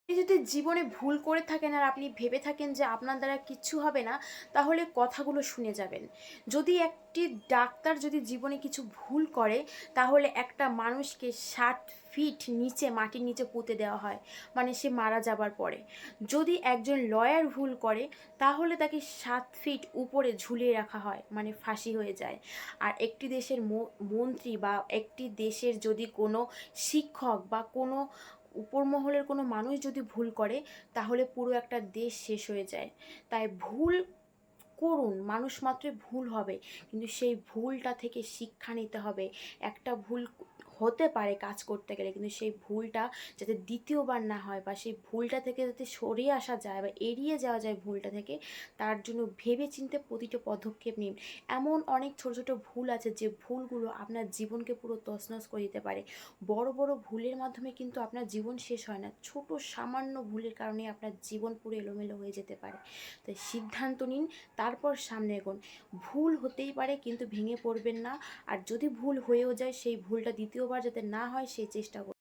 আপনি যদি জীবনে ভুল করে থাকেন আর আপনি ভেবে থাকেন যে আপনার দ্বারা কিচ্ছু হবে না, তাহলে কথাগুলো শুনে যাবেন। যদি একটি ডাক্তার যদি জীবনে কিছু ভুল করে, তাহলে একটা মানুষকে 60 ফিট নিচে মাটির নিচে পুঁতে দেওয়া হয়, মানে সে মারা যাবার পরে। যদি একজন লয়ার ভুল করে, তাহলে তাকে 7 ফিট উপরে ঝুলিয়ে রাখা হয়, মানে ফাঁসি হয়ে যায়। আর একটি দেশের মন্ত্রী বা একটি দেশের যদি কোনো শিক্ষক বা কোনো উপর মহলের কোনো মানুষ যদি ভুল করে, তাহলে পুরো একটা দেশ শেষ হয়ে যায়। তাই ভুল করুন, মানুষ মাত্রই ভুল হবে, কিন্তু সেই ভুলটা থেকে শিক্ষা নিতে হবে। একটা ভুল হতে পারে কাজ করতে গেলে, কিন্তু সেই ভুলটা যাতে দ্বিতীয়বার না হয়, বা সেই ভুলটা থেকে যাতে সরিয়ে আসা যায় বা এড়িয়ে যাওয়া যায় ভুলটা থেকে, তার জন্য ভেবে চিন্তে প্রতিটা পদক্ষেপ নিন। এমন অনেক ছোট ছোট ভুল আছে যে ভুলগুলো আপনার জীবনকে পুরো তছনছ করে দিতে পারে। বড় বড় ভুলের মাধ্যমে কিন্তু আপনার জীবন শেষ হয় না, ছোট সামান্য ভুলের কারণে আপনার জীবন পুরো এলোমেলো হয়ে যেতে পারে। তাই সিদ্ধান্ত নিন, তারপর সামনে এগোন। ভুল হতেই পারে, কিন্তু ভেঙে পড়বেন না। আর যদি ভুল হয়েও যায়, সেই ভুলটা দ্বিতীয়বার যাতে না হয় সেই চেষ্টা করুন।